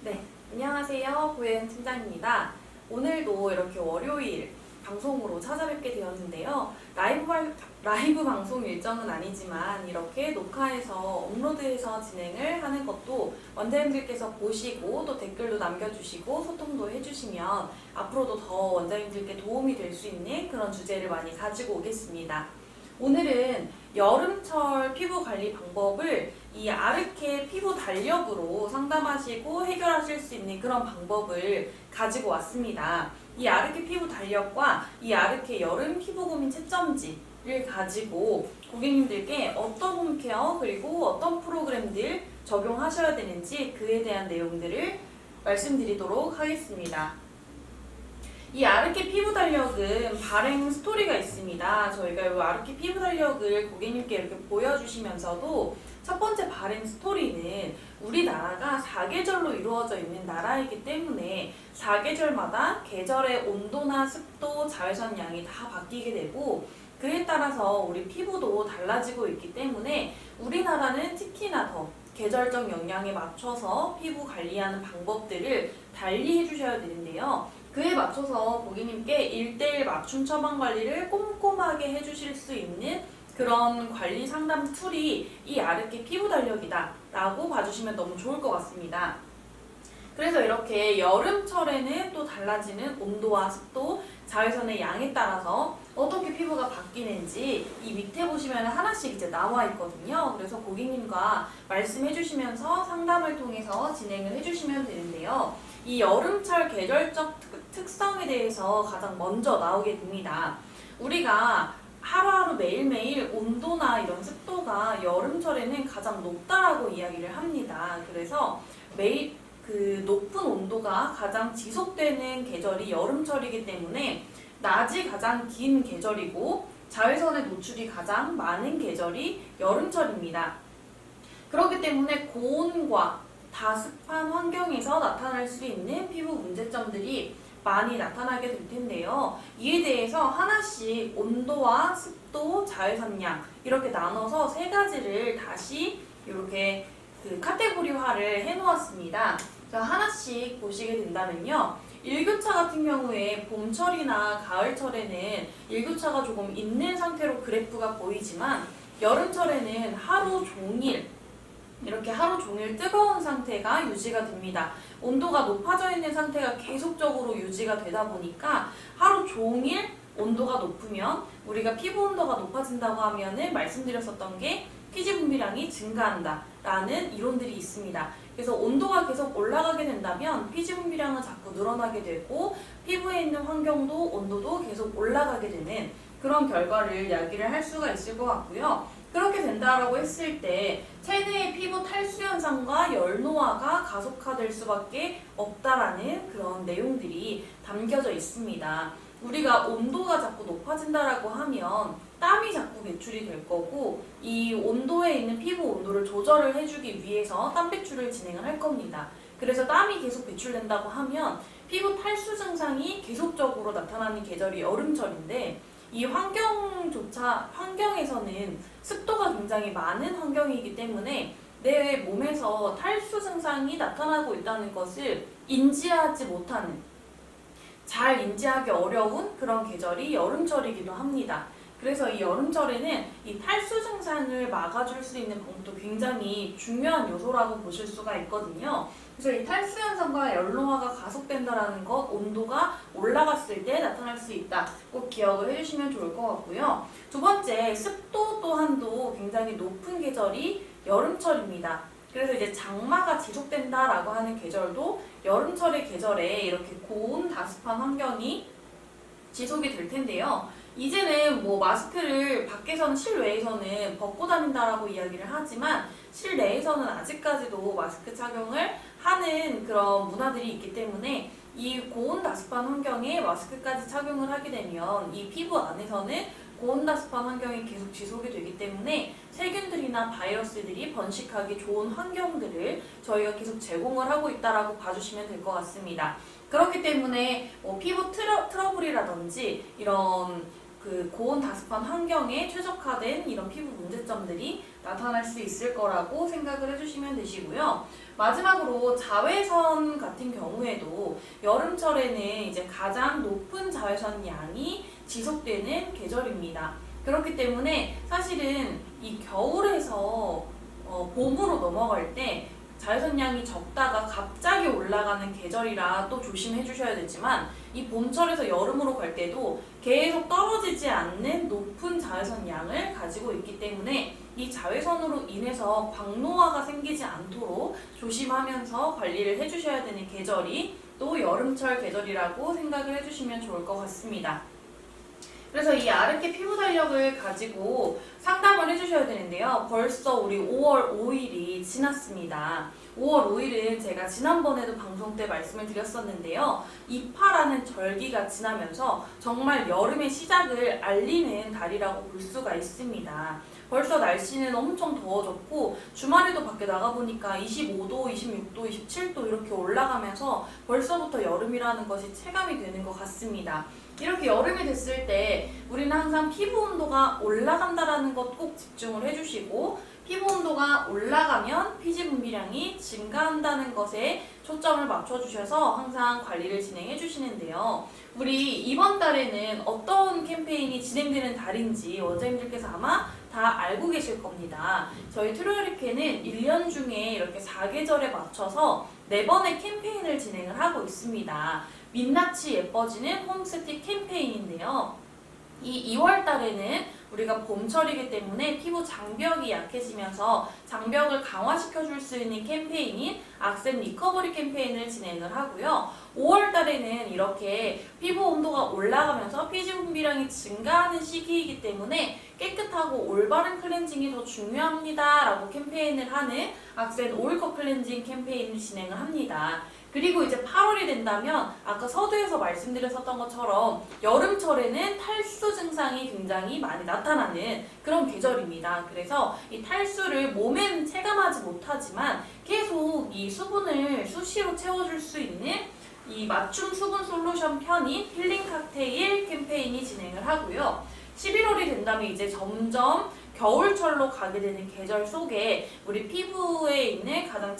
네, 안녕하세요. 고혜은 팀장입니다. 오늘도 이렇게 월요일 방송으로 찾아뵙게 되었는데요. 라이브 방송 일정은 아니지만 이렇게 녹화해서 업로드해서 진행을 하는 것도 원장님들께서 보시고 또 댓글도 남겨주시고 소통도 해주시면 앞으로도 더 원장님들께 도움이 될 수 있는 그런 주제를 많이 가지고 오겠습니다. 오늘은 여름철 피부 관리 방법을 이 아르케 피부 달력으로 상담하시고 해결하실 수 있는 그런 방법을 가지고 왔습니다. 이 아르케 피부 달력과 이 아르케 여름 피부 고민 채점지를 가지고 고객님들께 어떤 홈케어 그리고 어떤 프로그램들 적용하셔야 되는지 그에 대한 내용들을 말씀드리도록 하겠습니다. 이 아르케 피부 달력은 발행 스토리가 있습니다. 저희가 이 아르케 피부 달력을 고객님께 이렇게 보여주시면서도 첫 번째 발행 스토리는 우리나라가 4계절로 이루어져 있는 나라이기 때문에 4계절마다 계절의 온도나 습도, 자외선 양이 다 바뀌게 되고 그에 따라서 우리 피부도 달라지고 있기 때문에 우리나라는 특히나 더 계절적 영향에 맞춰서 피부 관리하는 방법들을 달리 해주셔야 되는데요. 그에 맞춰서 고객님께 1:1 맞춤 처방 관리를 꼼꼼하게 해주실 수 있는 그런 관리 상담 툴이 이 아르케 피부 달력이다 라고 봐주시면 너무 좋을 것 같습니다. 그래서 이렇게 여름철에는 또 달라지는 온도와 습도, 자외선의 양에 따라서 어떻게 피부가 바뀌는지 이 밑에 보시면 하나씩 이제 나와 있거든요. 그래서 고객님과 말씀해 주시면서 상담을 통해서 진행을 해주시면 되는데요. 이 여름철 계절적 특성에 대해서 가장 먼저 나오게 됩니다. 우리가 하루하루 매일매일 온도나 이런 습도가 여름철에는 가장 높다라고 이야기를 합니다. 그래서 매일 그 높은 온도가 가장 지속되는 계절이 여름철이기 때문에 낮이 가장 긴 계절이고 자외선의 노출이 가장 많은 계절이 여름철입니다. 그렇기 때문에 고온과 다습한 환경에서 나타날 수 있는 피부 문제점들이 많이 나타나게 될 텐데요. 이에 대해서 하나씩 온도와 습도, 자외선량 이렇게 나눠서 세 가지를 다시 이렇게 그 카테고리화를 해놓았습니다. 자, 하나씩 보시게 된다면요. 일교차 같은 경우에 봄철이나 가을철에는 일교차가 조금 있는 상태로 그래프가 보이지만 여름철에는 하루 종일 이렇게 하루 종일 뜨거운 상태가 유지가 됩니다. 온도가 높아져 있는 상태가 계속적으로 유지가 되다 보니까 하루 종일 온도가 높으면 우리가 피부 온도가 높아진다고 하면은 말씀드렸었던 게 피지 분비량이 증가한다 라는 이론들이 있습니다. 그래서 온도가 계속 올라가게 된다면 피지 분비량은 자꾸 늘어나게 되고 피부에 있는 환경도 온도도 계속 올라가게 되는 그런 결과를 이야기를 할 수가 있을 것 같고요. 그렇게 된다라고 했을 때 체내의 피부 탈수 현상과 열노화가 가속화될 수밖에 없다라는 그런 내용들이 담겨져 있습니다. 우리가 온도가 자꾸 높아진다라고 하면 땀이 자꾸 배출이 될 거고 이 온도에 있는 피부 온도를 조절을 해주기 위해서 땀 배출을 진행을 할 겁니다. 그래서 땀이 계속 배출된다고 하면 피부 탈수 증상이 계속적으로 나타나는 계절이 여름철인데 이 환경에서는 습도가 굉장히 많은 환경이기 때문에 내 몸에서 탈수 증상이 나타나고 있다는 것을 인지하지 못하는, 잘 인지하기 어려운 그런 계절이 여름철이기도 합니다. 그래서 이 여름철에는 이 탈수 증상을 막아줄 수 있는 방법도 굉장히 중요한 요소라고 보실 수가 있거든요. 그래서 이 탈수 현상과 열노화가 가속된다는 것, 온도가 올라갔을 때 나타날 수 있다. 꼭 기억을 해주시면 좋을 것 같고요. 두 번째, 습도 또한도 굉장히 높은 계절이 여름철입니다. 그래서 이제 장마가 지속된다라고 하는 계절도 여름철의 계절에 이렇게 고온 다습한 환경이 지속이 될 텐데요. 이제는 뭐 마스크를 밖에서는 실외에서는 벗고 다닌다라고 이야기를 하지만 실내에서는 아직까지도 마스크 착용을 하는 그런 문화들이 있기 때문에 이 고온 다습한 환경에 마스크까지 착용을 하게 되면 이 피부 안에서는 고온 다습한 환경이 계속 지속이 되기 때문에 세균들이나 바이러스들이 번식하기 좋은 환경들을 저희가 계속 제공을 하고 있다라고 봐주시면 될 것 같습니다. 그렇기 때문에 피부 트러블이라든지 이런 그 고온 다습한 환경에 최적화된 이런 피부 문제점들이 나타날 수 있을 거라고 생각을 해주시면 되시고요. 마지막으로 자외선 같은 경우에도 여름철에는 이제 가장 높은 자외선 양이 지속되는 계절입니다. 그렇기 때문에 사실은 이 겨울에서 봄으로 넘어갈 때 자외선량이 적다가 갑자기 올라가는 계절이라 또 조심해 주셔야 되지만 이 봄철에서 여름으로 갈 때도 계속 떨어지지 않는 높은 자외선량을 가지고 있기 때문에 이 자외선으로 인해서 광노화가 생기지 않도록 조심하면서 관리를 해주셔야 되는 계절이 또 여름철 계절이라고 생각을 해주시면 좋을 것 같습니다. 그래서 이 아르케 피부 달력을 가지고 상담을 해주셔야 되는데요. 벌써 우리 5월 5일이 지났습니다. 5월 5일은 제가 지난번에도 방송 때 말씀을 드렸었는데요. 이파라는 절기가 지나면서 정말 여름의 시작을 알리는 달이라고 볼 수가 있습니다. 벌써 날씨는 엄청 더워졌고 주말에도 밖에 나가보니까 25도, 26도, 27도 이렇게 올라가면서 벌써부터 여름이라는 것이 체감이 되는 것 같습니다. 이렇게 여름이 됐을 때 우리는 항상 피부 온도가 올라간다라는 것 꼭 집중을 해주시고 피부 온도가 올라가면 피지 분비량이 증가한다는 것에 초점을 맞춰주셔서 항상 관리를 진행해 주시는데요. 우리 이번 달에는 어떤 캠페인이 진행되는 달인지 원장님들께서 아마 다 알고 계실 겁니다. 저희 트루어리케는 1년 중에 이렇게 4계절에 맞춰서 4번의 캠페인을 진행을 하고 있습니다. 민낯이 예뻐지는 홈스틱 캠페인인데요. 이 2월 달에는 우리가 봄철이기 때문에 피부 장벽이 약해지면서 장벽을 강화시켜 줄 수 있는 캠페인인 악센 리커버리 캠페인을 진행을 하고요. 5월 달에는 이렇게 피부 온도가 올라가면서 피지 분비량이 증가하는 시기이기 때문에 깨끗하고 올바른 클렌징이 더 중요합니다 라고 캠페인을 하는 악센 오일컷 클렌징 캠페인을 진행을 합니다. 그리고 이제 8월이 된다면 아까 서두에서 말씀드렸었던 것처럼 여름철에는 탈수 증상이 굉장히 많이 나타나는 그런 계절입니다. 그래서 이 탈수를 몸엔 체감하지 못하지만 계속 이 수분을 수시로 채워줄 수 있는 이 맞춤 수분 솔루션 편인 힐링 칵테일 캠페인이 진행을 하고요. 11월이 된다면 이제 점점 겨울철로 가게 되는 계절 속에 우리 피부에 있는 가장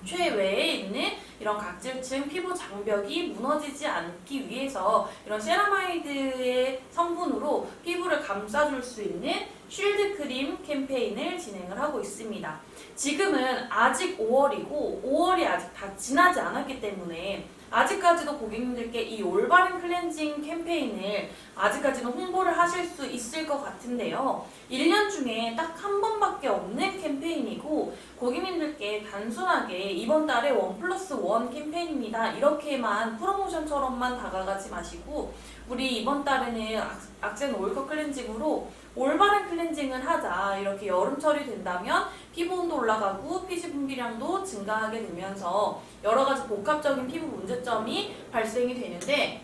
최외에 있는 이런 각질층 피부 장벽이 무너지지 않기 위해서 이런 세라마이드의 성분으로 피부를 감싸줄 수 있는 쉴드 크림 캠페인을 진행을 하고 있습니다. 지금은 아직 5월이고 5월이 아직 다 지나지 않았기 때문에 아직까지도 고객님들께 이 올바른 클렌징 캠페인을 아직까지는 홍보를 하실 수 있을 것 같은데요. 1년 중에 딱 한 번밖에 없는 캠페인이고 고객님들께 단순하게 이번 달에 1+1 캠페인입니다. 이렇게만 프로모션처럼만 다가가지 마시고 우리 이번 달에는 악센 오일컷 클렌징으로 올바른 클렌징을 하자. 이렇게 여름철이 된다면 피부 온도 올라가고 피지 분비량도 증가하게 되면서 여러 가지 복합적인 피부 문제점이 발생이 되는데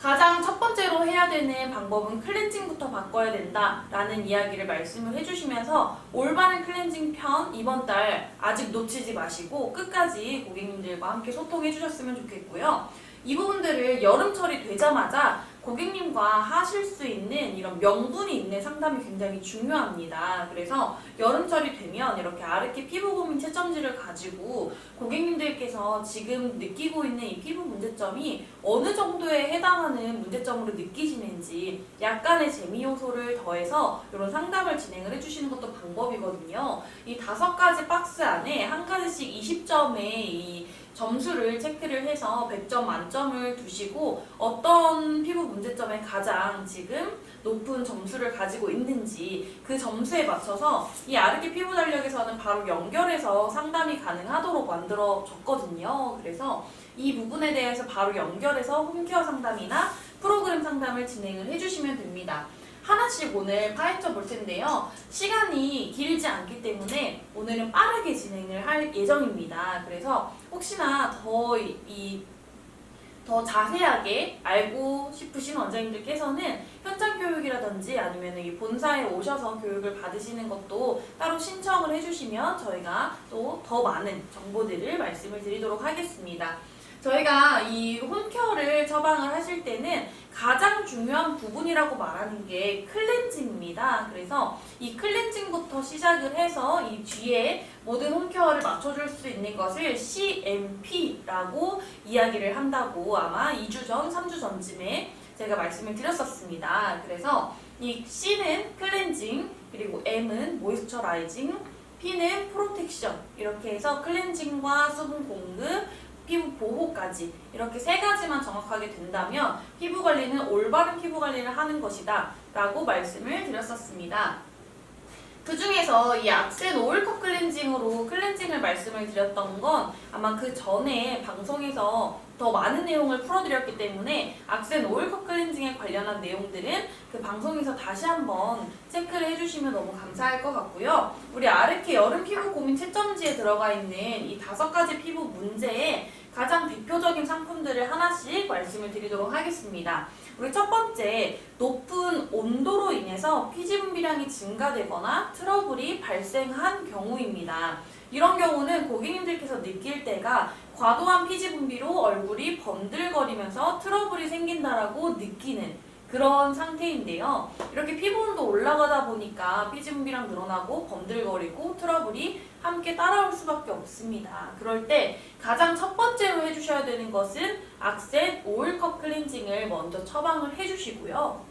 가장 첫 번째로 해야 되는 방법은 클렌징부터 바꿔야 된다라는 이야기를 말씀을 해주시면서 올바른 클렌징 편 이번 달 아직 놓치지 마시고 끝까지 고객님들과 함께 소통해 주셨으면 좋겠고요. 이 부분들을 여름철이 되자마자 고객님과 하실 수 있는 이런 명분이 있는 상담이 굉장히 중요합니다. 그래서 여름철이 되면 이렇게 아르케 피부 고민 채점지를 가지고 고객님들께서 지금 느끼고 있는 이 피부 문제점이 어느 정도에 해당하는 문제점으로 느끼시는지 약간의 재미 요소를 더해서 이런 상담을 진행을 해주시는 것도 방법이거든요. 이 5가지 박스 안에 한 가지씩 20점의 이 점수를 체크를 해서 100점 만점을 두시고 어떤 피부 문제점에 가장 지금 높은 점수를 가지고 있는지 그 점수에 맞춰서 이 아르케 피부 달력에서는 바로 연결해서 상담이 가능하도록 만들어졌거든요. 그래서 이 부분에 대해서 바로 연결해서 홈케어 상담이나 프로그램 상담을 진행을 해주시면 됩니다. 하나씩 오늘 파헤쳐 볼 텐데요. 시간이 길지 않기 때문에 오늘은 빠르게 진행을 할 예정입니다. 그래서 혹시나 더 자세하게 알고 싶으신 원장님들께서는 현장 교육이라든지 아니면 이 본사에 오셔서 교육을 받으시는 것도 따로 신청을 해주시면 저희가 또 더 많은 정보들을 말씀을 드리도록 하겠습니다. 저희가 이 홈케어를 처방을 하실 때는 가장 중요한 부분이라고 말하는 게 클렌징입니다. 그래서 이 클렌징부터 시작을 해서 이 뒤에 모든 홈케어를 맞춰줄 수 있는 것을 CMP라고 이야기를 한다고 아마 2주 전, 3주 전쯤에 제가 말씀을 드렸었습니다. 그래서 이 C는 클렌징, 그리고 M은 모이스처라이징, P는 프로텍션, 이렇게 해서 클렌징과 수분 공급, 피부 보호까지 이렇게 세 가지만 정확하게 된다면 피부 관리는 올바른 피부 관리를 하는 것이다 라고 말씀을 드렸었습니다. 그 중에서 이 악센 오일컵 클렌징으로 클렌징을 말씀을 드렸던 건 아마 그 전에 방송에서 더 많은 내용을 풀어드렸기 때문에 악센 오일컵 클렌징에 관련한 내용들은 그 방송에서 다시 한번 체크를 해주시면 너무 감사할 것 같고요. 우리 아르케 여름 피부 고민 채점지에 들어가 있는 이 5가지 피부 문제에 가장 대표적인 상품들을 하나씩 말씀을 드리도록 하겠습니다. 우리 첫 번째, 높은 온도로 인해서 피지 분비량이 증가되거나 트러블이 발생한 경우입니다. 이런 경우는 고객님들께서 느낄 때가 과도한 피지 분비로 얼굴이 번들거리면서 트러블이 생긴다라고 느끼는 그런 상태인데요. 이렇게 피부 온도 올라가다 보니까 피지 분비량 늘어나고 번들거리고 트러블이 함께 따라올 수밖에 없습니다. 그럴 때 가장 첫 번째로 해주셔야 되는 것은 악센 오일컵 클렌징을 먼저 처방을 해주시고요.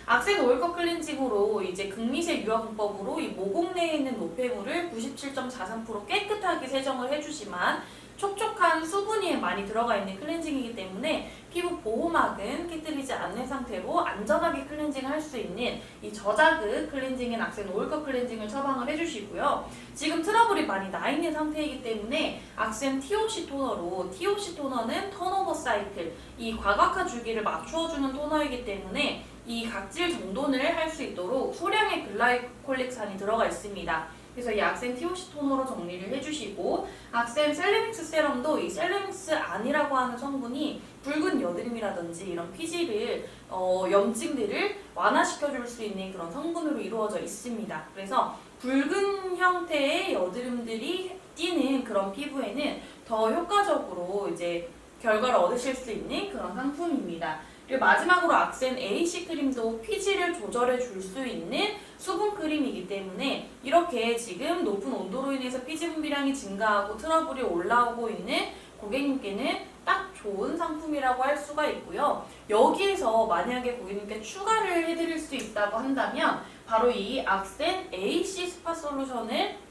악센 오일컵 클렌징으로 이제 극미세 유화공법으로 이 모공 내에 있는 노폐물을 97.43% 깨끗하게 세정을 해주지만 촉촉한 수분이 많이 들어가 있는 클렌징이기 때문에 피부 보호막은 깨뜨리지 않는 상태로 안전하게 클렌징을 할 수 있는 이 저자극 클렌징인 악센 오일컵 클렌징을 처방을 해주시고요. 지금 트러블이 많이 나 있는 상태이기 때문에 악센 TOC 토너로, TOC 토너는 턴오버 사이클, 이 과각화 주기를 맞추어주는 토너이기 때문에 이 각질 정돈을 할 수 있도록 소량의 글라이콜릭산이 들어가 있습니다. 그래서 이 악센 TOC 토너로 정리를 해주시고, 악센 셀레믹스 세럼도 이 셀레믹스 안이라고 하는 성분이 붉은 여드름이라든지 이런 피지를 염증들을 완화시켜줄 수 있는 그런 성분으로 이루어져 있습니다. 그래서 붉은 형태의 여드름들이 띄는 그런 피부에는 더 효과적으로 이제 결과를 얻으실 수 있는 그런 상품입니다. 그리고 마지막으로 악센 AC 크림도 피지를 조절해 줄 수 있는 수분 크림이기 때문에 이렇게 지금 높은 온도로 인해서 피지 분비량이 증가하고 트러블이 올라오고 있는 고객님께는 딱 좋은 상품이라고 할 수가 있고요. 여기에서 만약에 고객님께 추가를 해드릴 수 있다고 한다면 바로 이 악센 AC 스파 솔루션을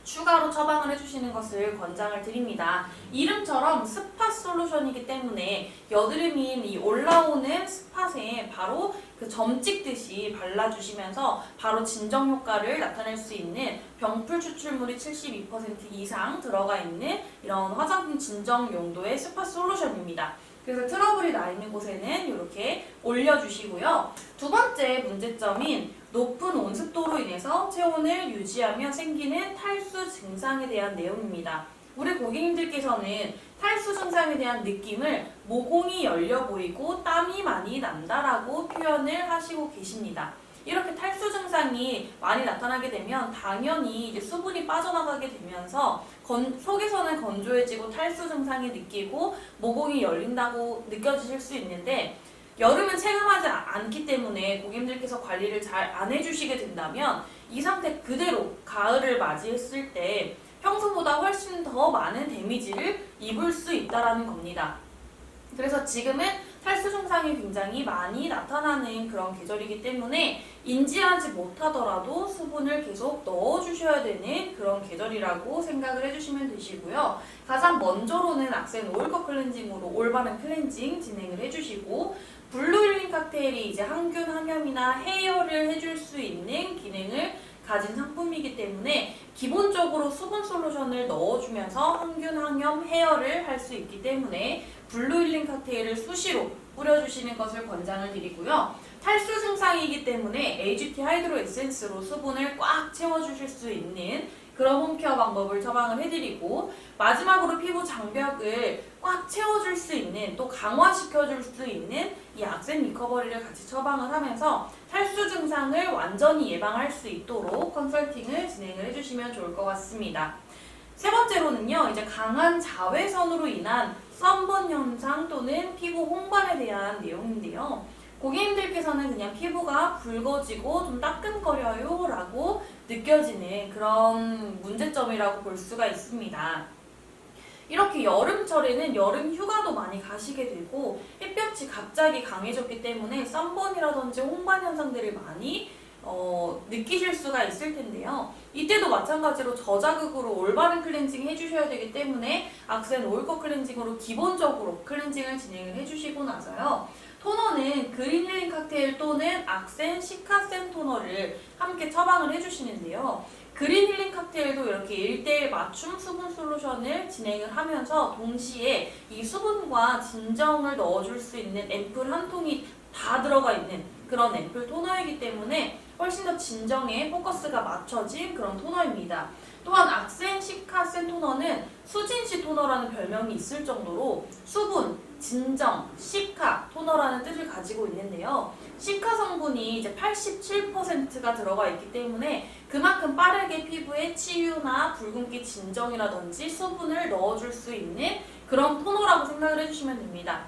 추가로 처방을 해주시는 것을 권장을 드립니다. 이름처럼 스팟 솔루션이기 때문에 여드름인 이 올라오는 스팟에 바로 그 점 찍듯이 발라주시면서 바로 진정 효과를 나타낼 수 있는 병풀 추출물이 72% 이상 들어가 있는 이런 화장품 진정 용도의 스팟 솔루션입니다. 그래서 트러블이 나 있는 곳에는 이렇게 올려주시고요. 두 번째 문제점인 높은 온습도로 인해서 체온을 유지하며 생기는 탈수 증상에 대한 내용입니다. 우리 고객님들께서는 탈수 증상에 대한 느낌을 모공이 열려 보이고 땀이 많이 난다라고 표현을 하시고 계십니다. 이렇게 탈수 증상이 많이 나타나게 되면 당연히 이제 수분이 빠져나가게 되면서 속에서는 건조해지고 탈수 증상이 느끼고 모공이 열린다고 느껴지실 수 있는데 여름은 체감하지 않기 때문에 고객님들께서 관리를 잘 안 해주시게 된다면 이 상태 그대로 가을을 맞이했을 때 평소보다 훨씬 더 많은 데미지를 입을 수 있다는 겁니다. 그래서 지금은 탈수 증상이 굉장히 많이 나타나는 그런 계절이기 때문에 인지하지 못하더라도 수분을 계속 넣어주셔야 되는 그런 계절이라고 생각을 해주시면 되시고요. 가장 먼저로는 악센 오일컵 클렌징으로 올바른 클렌징 진행을 해주시고 블루 힐링 칵테일이 이제 항균 항염이나 해열을 해줄 수 있는 기능을 가진 상품이기 때문에 기본적으로 수분 솔루션을 넣어주면서 항균 항염 해열을 할 수 있기 때문에 블루 힐링 칵테일을 수시로 뿌려주시는 것을 권장을 드리고요. 탈수 증상이기 때문에 AGT 하이드로 에센스로 수분을 꽉 채워주실 수 있는 그런 홈케어 방법을 처방을 해드리고 마지막으로 피부 장벽을 꽉 채워줄 수 있는 또 강화시켜줄 수 있는 이 악센 리커버리를 같이 처방을 하면서 탈수 증상을 완전히 예방할 수 있도록 컨설팅을 진행을 해주시면 좋을 것 같습니다. 세 번째로는요, 이제 강한 자외선으로 인한 썬번 현상 또는 피부 홍반에 대한 내용인데요. 고객님들께서는 그냥 피부가 붉어지고 좀 따끔거려요 라고 느껴지는 그런 문제점이라고 볼 수가 있습니다. 이렇게 여름철에는 여름 휴가도 많이 가시게 되고 햇볕이 갑자기 강해졌기 때문에 썬번이라든지 홍반 현상들을 많이 느끼실 수가 있을 텐데요. 이때도 마찬가지로 저자극으로 올바른 클렌징 해주셔야 되기 때문에 악센 오일컷 클렌징으로 기본적으로 클렌징을 진행을 해주시고 나서요. 토너는 그린 힐링 칵테일 또는 악센 시카센 토너를 함께 처방을 해주시는데요. 그린 힐링 칵테일도 이렇게 1대1 맞춤 수분 솔루션을 진행을 하면서 동시에 이 수분과 진정을 넣어줄 수 있는 앰플 한 통이 다 들어가 있는 그런 앰플 토너이기 때문에 훨씬 더 진정에 포커스가 맞춰진 그런 토너입니다. 또한 악센 시카센 토너는 수진시 토너라는 별명이 있을 정도로 수분, 진정, 시카 토너라는 뜻을 가지고 있는데요. 시카 성분이 이제 87%가 들어가 있기 때문에 그만큼 빠르게 피부에 치유나 붉은기 진정이라든지 수분을 넣어줄 수 있는 그런 토너라고 생각을 해주시면 됩니다.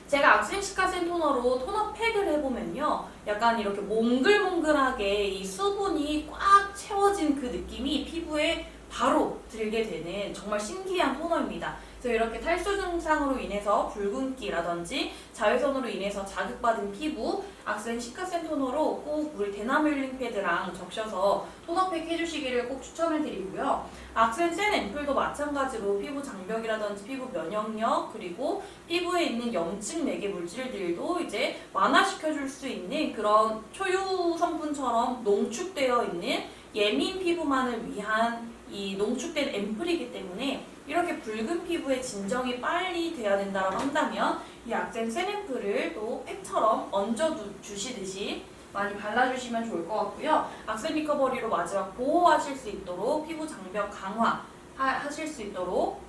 제가 악센 시카센 토너로 토너 팩을 해보면요. 약간 이렇게 몽글몽글하게 이 수분이 꽉 채워진 그 느낌이 피부에 바로 들게 되는 정말 신기한 토너입니다. 그래서 이렇게 탈수 증상으로 인해서 붉은기라든지 자외선으로 인해서 자극받은 피부, 악센 시카센 토너로 꼭 우리 대나무 힐링 패드랑 적셔서 토너팩 해주시기를 꼭 추천을 드리고요. 악센 센 앰플도 마찬가지로 피부 장벽이라든지 피부 면역력 그리고 피부에 있는 염증 매개 물질들도 이제 완화시켜줄 수 있는 그런 초유 성분처럼 농축되어 있는 예민 피부만을 위한 이 농축된 앰플이기 때문에 이렇게 붉은 피부에 진정이 빨리 돼야 된다고 한다면 이 악센 센 앰플을 또 팩처럼 얹어 주시듯이 많이 발라주시면 좋을 것 같고요. 악센 리커버리로 마지막 보호하실 수 있도록 피부 장벽 강화 하실 수 있도록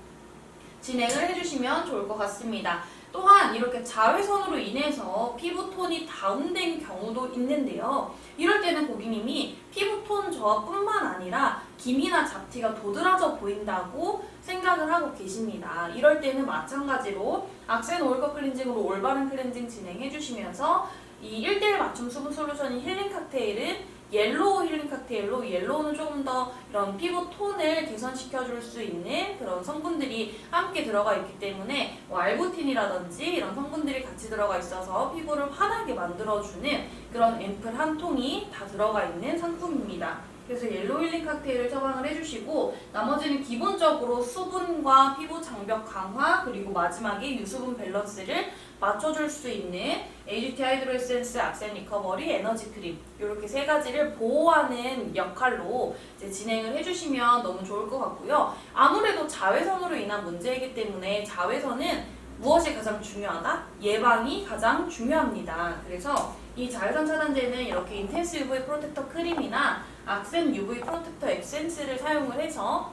진행을 해주시면 좋을 것 같습니다. 또한 이렇게 자외선으로 인해서 피부톤이 다운된 경우도 있는데요. 이럴 때는 고객님이 피부톤 저하뿐만 아니라 기미나 잡티가 도드라져 보인다고 생각을 하고 계십니다. 이럴 때는 마찬가지로 악센 오일컷 클렌징으로 올바른 클렌징 진행해 주시면서 이 1대1 맞춤 수분 솔루션인 힐링 칵테일은 옐로우 힐링 칵테일로 옐로우는 조금 더 이런 피부 톤을 개선시켜줄 수 있는 그런 성분들이 함께 들어가 있기 때문에 알부틴이라든지 이런 성분들이 같이 들어가 있어서 피부를 환하게 만들어주는 그런 앰플 한 통이 다 들어가 있는 상품입니다. 그래서 옐로우 힐링 칵테일을 처방을 해주시고 나머지는 기본적으로 수분과 피부 장벽 강화 그리고 마지막에 유수분 밸런스를 맞춰줄 수 있는 AGT 하이드로 에센스, 악센 리커버리, 에너지 크림 이렇게 세 가지를 보호하는 역할로 이제 진행을 해주시면 너무 좋을 것 같고요. 아무래도 자외선으로 인한 문제이기 때문에 자외선은 무엇이 가장 중요하다? 예방이 가장 중요합니다. 그래서 이 자외선 차단제는 이렇게 인텐스 UV 프로텍터 크림이나 악센 UV 프로텍터 에센스를 사용을 해서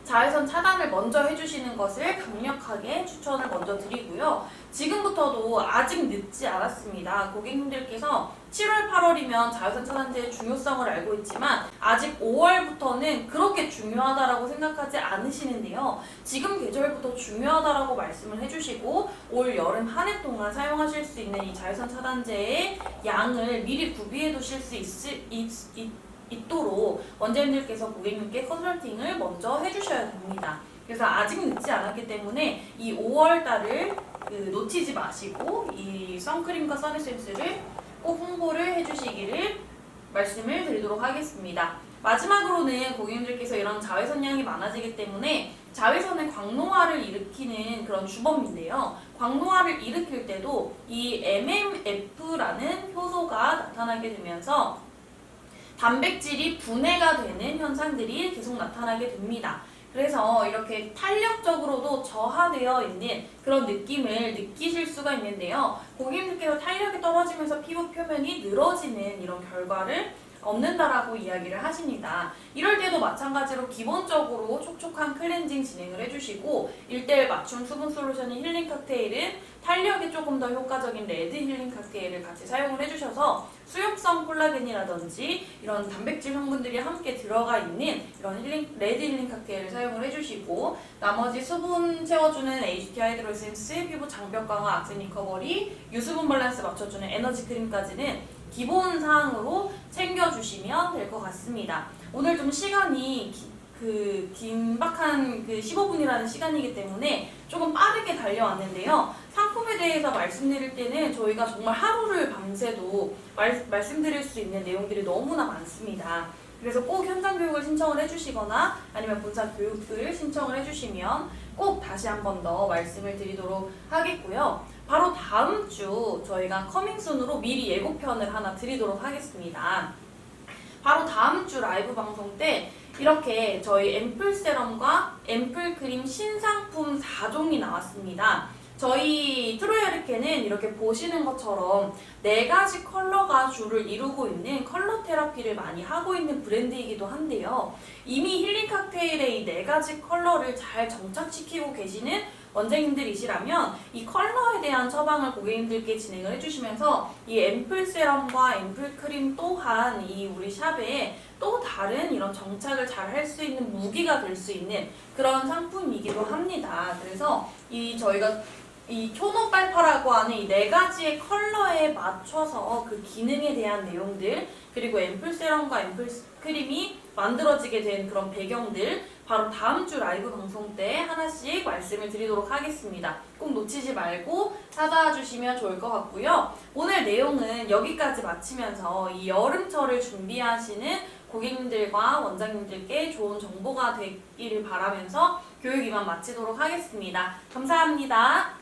자외선 차단을 먼저 해주시는 것을 강력하게 추천을 먼저 드리고요. 지금부터도 아직 늦지 않았습니다. 고객님들께서 7월, 8월이면 자외선 차단제의 중요성을 알고 있지만 아직 5월부터는 그렇게 중요하다라고 생각하지 않으시는데요. 지금 계절부터 중요하다라고 말씀을 해주시고 올 여름 한 해 동안 사용하실 수 있는 이 자외선 차단제의 양을 미리 구비해 두실 수 있도록 원장님들께서 고객님께 컨설팅을 먼저 해주셔야 됩니다. 그래서 아직 늦지 않았기 때문에 이 5월달을 놓치지 마시고 이 선크림과 선에센스를 꼭 홍보를 해주시기를 말씀을 드리도록 하겠습니다. 마지막으로는 고객님들께서 이런 자외선량이 많아지기 때문에 자외선의 광노화를 일으키는 그런 주범인데요. 광노화를 일으킬 때도 이 MMF라는 효소가 나타나게 되면서 단백질이 분해가 되는 현상들이 계속 나타나게 됩니다. 그래서 이렇게 탄력적으로도 저하되어 있는 그런 느낌을 느끼실 수가 있는데요. 고객님들께서 탄력이 떨어지면서 피부 표면이 늘어지는 이런 결과를 없는다라고 이야기를 하십니다. 이럴 때도 마찬가지로 기본적으로 촉촉한 클렌징 진행을 해주시고 1:1 맞춤 수분 솔루션인 힐링 칵테일은 탄력이 조금 더 효과적인 레드 힐링 칵테일을 같이 사용을 해주셔서 수용성 콜라겐이라든지 이런 단백질 성분들이 함께 들어가 있는 이런 레드 힐링 칵테일을 사용을 해주시고 나머지 수분 채워주는 HT 하이드로 에센스, 피부 장벽 강화, 악센 리커버리, 유수분 밸런스 맞춰주는 에너지 크림까지는 기본 사항으로 챙겨주시면 될 것 같습니다. 오늘 좀 시간이 긴박한 15분이라는 시간이기 때문에 조금 빠르게 달려왔는데요. 상품에 대해서 말씀드릴 때는 저희가 정말 하루를 밤새도 말씀드릴 수 있는 내용들이 너무나 많습니다. 그래서 꼭 현장 교육을 신청을 해주시거나 아니면 본사 교육을 신청을 해주시면 꼭 다시 한 번 더 말씀을 드리도록 하겠고요. 바로 다음 주 저희가 커밍순으로 미리 예고편을 하나 드리도록 하겠습니다. 바로 다음 주 라이브 방송 때 이렇게 저희 앰플 세럼과 앰플 크림 신상품 4종이 나왔습니다. 저희 트로이아리케는 이렇게 보시는 것처럼 4가지 컬러가 주를 이루고 있는 컬러 테라피를 많이 하고 있는 브랜드이기도 한데요. 이미 힐링 칵테일의 이 4가지 컬러를 잘 정착시키고 계시는 원장님들이시라면 이 컬러에 대한 처방을 고객님들께 진행을 해주시면서 이 앰플 세럼과 앰플 크림 또한 이 우리 샵에 또 다른 이런 정착을 잘 할 수 있는 무기가 될 수 있는 그런 상품이기도 합니다. 그래서 저희가 이 초노빨파라고 하는 이 4가지의 컬러에 맞춰서 그 기능에 대한 내용들 그리고 앰플 세럼과 앰플 크림이 만들어지게 된 그런 배경들 바로 다음 주 라이브 방송 때 하나씩 말씀을 드리도록 하겠습니다. 꼭 놓치지 말고 찾아와 주시면 좋을 것 같고요. 오늘 내용은 여기까지 마치면서 이 여름철을 준비하시는 고객님들과 원장님들께 좋은 정보가 되기를 바라면서 교육 이만 마치도록 하겠습니다. 감사합니다.